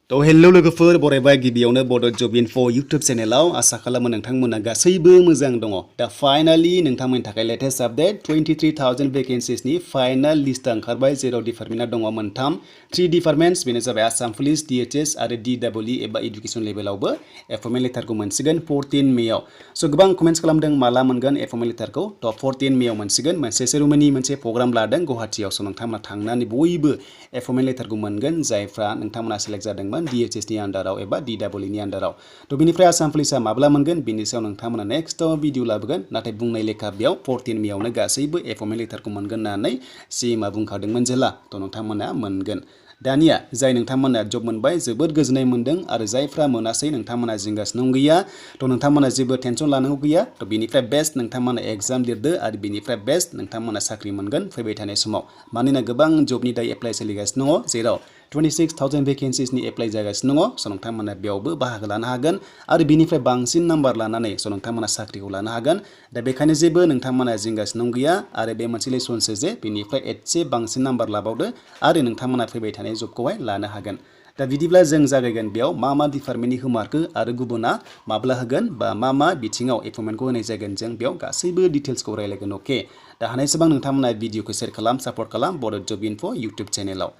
तो हेल्लो लोगोफोर बरायबाय गिबियावनो बड' जब इनफो इउटुब चेनेलाव आसा खालामो नोंथांमोना गासैबो मोजां दङ दा फाइनाली नोंथांमोननि थाखाय लेटेस्ट आपडेट 23,000 भेकेन्सिसनि फाइनाल लिस्ट ओंखारबाय जेराव डिपार्टमेन्टआ दङ मोनथाम 3 डिपार्टमेन्ट्स बेनो जाबाय आसाम पुलिस DHS आरो DEE एबा एडुकेसन लेभेलावबो एपइन्टमेन्ट लेटारखौ मोनसिगोन 14 मेआव स' गोबां कमेन्ट्स खालामदों माला मोनगोन एपइन्टमेन्ट लेटारखौ थ' 14 मेआव मोनसिगोन मोनसे सेरेमनि मोनसे प्रग्राम लादों गुवाहाटीआव स' नोंथांमोना थांनानै बयबो एपइन्टमेन्ट लेटारखौ मोनगोन जायफ्रा नोंथांमोना सेलेक्ट जादोंमोन DHS नि आन्डाराव एबा DEE नि आन्डाराव थ' बिनिफ्राय आसाम पुलिसा माब्ला मोनगोन बिनि सायाव नोंथांमोना नेक्स्टआव भिडिअ लाबोगोन नाथाय बुंनाय लेखा बेयाव 14 मेआवनो गासैबो एपइन्टमेन्ट लेटारखौ मोनगोन होननानै CMआ बुंखादोंमोन जेला थ' नोंथांमोना मोनगोन दानिया जाय नोंथांमोना जब मोनबाय जोबोद गोजोननाय मोनदों आरो जायफ्रा मोनासै नोंथांमोना जिंगासिनो गैया थ' नोंथांमोना जेबो टेनसन लानांगौ गैया थ' बिनिफ्राय बेस्ट नोंथांमोना एग्जाम लिरदो आरो बिनिफ्राय बेस्ट नोंथांमोना साख्रि मोनगोन फैबाय थानाय समाव मानोना गोबां जबनि दायो एप्लाइ सोलिगासिनो दङ जेराव 26,000 भेकेन्सिसनि एप्लाइ जागासिनो दङ स' नोंथांमोना बेयावबो बाहागो लानो हागोन आरो बिनिफ्राय बांसिन नाम्बार लानानै स' नोंथांमोना साख्रिखौ लानो हागोन दा बेखायनो जेबो नोंथांमोना जिंगासिनो गैया आरो बे मोनसे लेसनसो जे बिनिफ्राय एसे बांसिन नाम्बार लाबावदो आरो नोंथांमोना फैबाय थानाय जबखौहाय लानो हागोन दा बिदिब्ला जों जागायगोन बेयाव मा डिपार्टमेन्टनि होमारखो आरो गुबुना माब्ला होगोन बा मा बिथिङाव एपइन्टमेन्टखौ होनाय जागोन जों बेयाव गासैबो डिटेल्सखौ रायलायगोन अके दा हानायसेबां नोंथांमोना भिडिअखौ शेयार खालाम सापर्ट खालाम बड' जब इनफो इउटुब चेनेलाव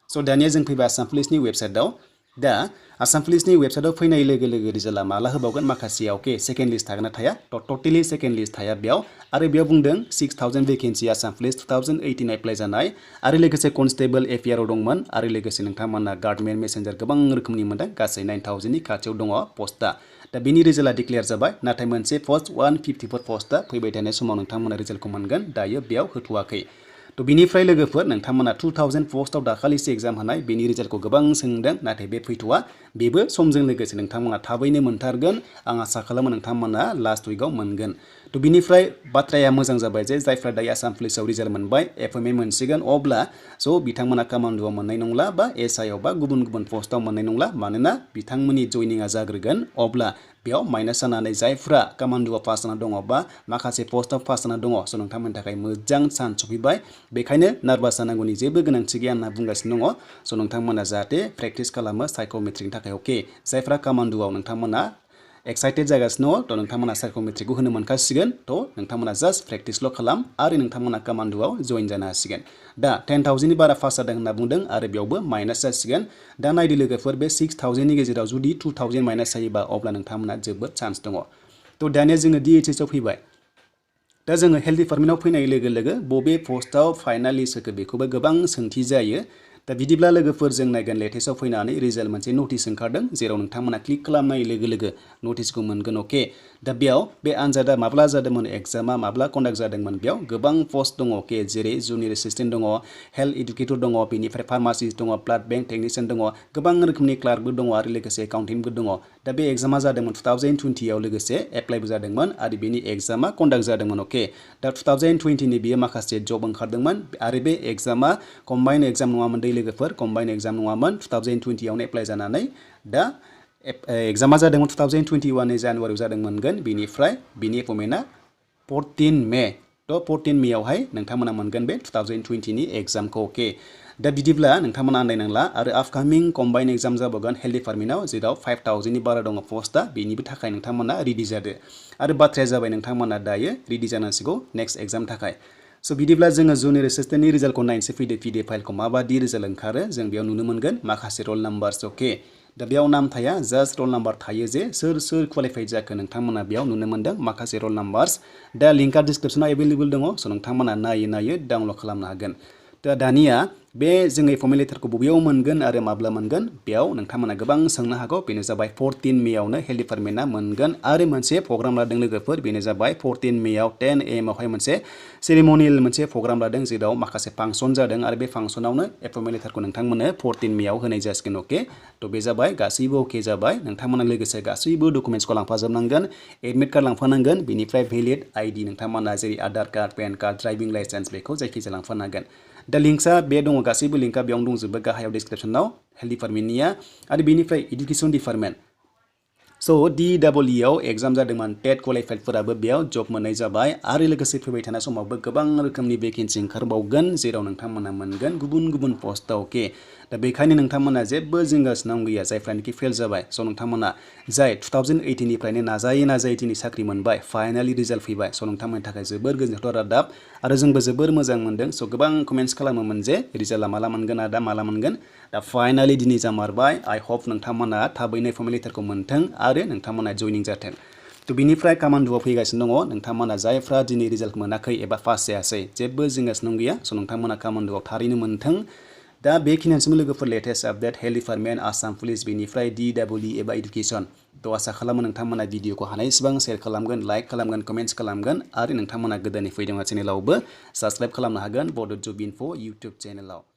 स' दानिया जों फैबाय आसाम पुलिसनि वेबसाइटआव दा आसाम पुलिसनि वेबसाइटआव फैनाय लोगो लोगो रिजाल्टआ माला होबावगोन माखासेयाव अके सेकेन्ड लिस्ट थागोन ना थाया टटेलि सेकेन्ड लिस्ट थाया बेयाव आरो बेयाव बुंदों 6,000 भेकेन्सि आसाम पुलिस 2018 एप्लाइ जानाय आरो लोगोसे कनस्टेबल APRआव दंमोन आरो लोगोसे नोंथांमोना गार्डमेन्ट मेसेन्जार गोबां रोखोमनि मोनदों गासै 9,000नि खाथियाव दङ पस्टआ दा बिनि रिजाल्टआ डिक्लेयार जाबाय नाथाय मोनसे पस्ट 154 पस्टआ फैबाय थानाय समाव नोंथांमोना रिजाल्टखौ मोनगोन दायो बेयाव होथ'वाखै थ' बिनिफ्राय लोगोफोर नोंथांमोना 2,000 पस्टआव दाखालिसो एग्जाम होनाय बेनि रिजाल्टखौ गोबां सोंदों नाथाय बे फैथ'वा बेबो समजों लोगोसे नोंथांमोना थाबैनो मोनथारगोन आं आसा खालामो नोंथांमोना लास्ट उइकआव मोनगोन थ' बिनिफ्राय बाथ्राया मोजां जाबाय जे जायफ्रा दायो आसाम पुलिसाव रिजाल्ट मोनबाय एपइन्टमेन्ट मोनसिगोन अब्ला स' बिथांमोना कामान्ड'आव मोननाय नंला बा SI आव बा गुबुन पस्टआव मोननाय नंला मानोना बिथांमोननि जइनिंआ जाग्रोगोन अब्ला बेयाव माइनास जानानै जायफ्रा कामान्ड'आव पास जाना दङ बा माखासे पस्टआव पास जाना दङ स' नोंथांमोननि थाखाय मोजां चान्स सफैबाय बेखायनो नार्भास जानांगौनि जेबो गोनांथि गैया होनना बुंगासिनो दङ स' नोंथांमोना जाहाथे प्रेक्टिस खालामो साइक'मेट्रिकनि थाखाय अके जायफ्रा कामान्ड'आव नोंथांमोना एक्साइटेड जागासिनो दङ थ' नोंथांमोना साइक'मेट्रिकखौ होनो मोनखासिगोन थ' नोंथांमोना जास्ट प्रेक्टिसल' खालाम आरो नोंथांमोना कामान्ड'आव जइन जानो हासिगोन दा 10,000नि बारा पास जादों होनना बुंदों आरो बेयावबो माइनास जासिगोन दा नायदो लोगोफोर बे 6,000नि गेजेराव जुदि 2,000 माइनास जायोबा अब्ला नोंथांमोना जोबोद चान्स दङ थ' दानिया जोङो DHS आव फैबाय दा जोङो हेल्थ डिपार्टमेन्टआव फैनाय लोगो लोगो बबे पस्टआव फाइनाल लिस्ट होखो बेखौबो गोबां सोंथि जायो दा बिदिब्ला लोगोफोर जों नायगोन लेटेस्टआव फैनानै रिजाल्ट मोनसे नटिस ओंखारदों जेराव नोंथांमोना क्लिक खालामनाय लोगो लोगो नटिसखौ मोनगोन अके दा बेयाव बे आनजादा माब्ला जादोंमोन एग्जामा माब्ला कन्डाक्ट जादोंमोन बेयाव गोबां पस्ट दङ अके जेरै जुनियर एसिस्टेन्ट दङ हेल्थ इडुकेटर दङ बेनिफ्राय फार्मासिस्ट दङ ब्लाड बेंक टेकनिशियान दङ गोबां रोखोमनि क्लार्कबो दङ आरो लोगोसे एकाउन्टेन्टबो दङ दा बे एग्जामा जादोंमोन 2020 आव लोगोसे एप्लाइबो जादोंमोन आरो बेनि एग्जामा कन्डाक्ट जादोंमोन अके दा 2020नि बियो माखासे जब ओंखारदोंमोन आरो बे एग्जामा कम्बाइन एग्जाम नङामोन दै लोगोफोर कम्बाइन एग्जाम नङामोन 2020 आवनो एप्लाइ जानानै दा एग्जामा जादोंमोन 2021 नि जानुवारियाव जादोंमोन बिनिफ्राय बिनि एपइन्टमेन्टआ 14 मे थ' 14 मेआवहाय नोंथांमोना मोनगोन बे 2020 नि एग्जामखौ अके दा बिदिब्ला नोंथांमोना आन्दायनांला आरो आपकामिं कम्बाइन एग्जाम जाबावगोन हेल्थ डिपार्टमेन्टआव जेराव 5,000नि बारा दङ पस्टआ बेनिबो थाखाय नोंथांमोना रेडि जादो आरो बाथ्राया जाबाय नोंथांमोना दायो रेडि जानांसिगौ नेक्स्ट एग्जाम थाखाय स' बिदिब्ला जोङो जुनियर एसिस्टेन्टनि रिजाल्टखौ नायनोसै फैदो PDF फाइलखौ माबादि रिजाल्ट ओंखारो जों बेयाव नुनो मोनगोन माखासे रल नाम्बार्स अके दा बेयाव नाम थाया जास्ट रल नाम्बार थायो जे सोर क्वालिफाइड जाखो नोंथांमोना बेयाव नुनो मोनदों माखासे रल नाम्बार्स दा लिंकआ डिसक्रिपसनाव एभेलेबल दङ स' नोंथांमोना नायै डाउनलड खालामनो हागोन दा दानिया बे जोङो एपइन्टमेन्ट लेटारखौ बबेयाव मोनगोन आरो माब्ला मोनगोन बेयाव नोंथांमोना गोबां सोंनो हागौ बेनो जाबाय 14 मेआवनो हेल्थ डिपार्टमेन्टआ मोनगोन आरो मोनसे प्रग्राम लादों लोगोफोर बेनो जाबाय 14 मेआव 10 AM आवहाय मोनसे सेरेमनियेल मोनसे प्रग्राम लादों जेराव माखासे फांसन जादों आरो बे फांसनावनो एपइन्टमेन्ट लेटारखौ नोंथांमोननो 14 मेआव होनाय जासिगोन अके थ' बे जाबाय गासैबो अके जाबाय नोंथांमोना लोगोसे गासैबो डकुमेन्ट्सखौ लांफाजोबनांगोन एडमिट कार्ड लांफानांगोन बेनिफ्राय भेलिड ID नोंथांमोना जेरै Aadhaar card PAN card driving licence बेखौ जायखिजाया लांफानांगोन दा लिंक्सआ बे दङ गासैबो लिंकआ बेयावनो दंजोबो गाहायाव डिसक्रिपसनाव हेल्थ डिपार्टमेन्टनिया आरो बेनिफ्राय एडुकेसन डिपार्टमेन्ट स' DEE आव एग्जाम जादोंमोन टेट क्वालिफाइडफोराबो बेयाव जब मोननाय जाबाय आरो लोगोसे फैबाय थानाय समावबो गोबां रोखोमनि भेकेन्सि ओंखारबावगोन जेराव नोंथांमोना मोनगोन गुबुन पस्टआव अके दा बेखायनो नोंथांमोना जेबो जिंगा सिनांगौ गैया जायफ्रानोखि फेल जाबाय स' नोंथांमोना जाय 2018 निफ्रायनो नाजायै दिनै साख्रि मोनबाय फाइनालि रिजाल्ट फैबाय स' नोंथांमोननि थाखाय जोबोर गोजोनथाव रादाब आरो जोंबो जोबोर मोजां मोनदों स' गोबां कमेन्ट्स खालामोमोन जे रिजाल्टआ माला मोनगोन आदा माला मोनगोन दा फाइनालि दिनै जामारबाय आइ होप नोंथांमोना थाबैनो एपइन्टमेन्ट लेटारखौ मोनथों आरो नोंथांमोना जइनिं जाथों थ' बिनिफ्राय कामान्ड'आव फैगासिनो दङ नोंथांमोना जायफ्रा दिनै रिजाल्ट मोनाखै एबा पास जायासै जेबो जिंगा सिनांगौ गैया स' नोंथांमोना कामान्ड'आव थारैनो मोनथों दा बेखिनियानोसैमोन लोगोफोर latest update health department Assam police बेनिफ्राय DEE एबा इडुकेसन थ' आसा खालामो नोंथांमोना भिडिअखौ हानायसेबां शेयार खालामगोन लाइक खालामगोन कमेन्ट्स खालामगोन आरो नोंथांमोना गोदानै फैदोंबा चेनेलावबो साबस्क्राइब खालामनो हागोन बड' जब इनफो इउटुब चेनेलाव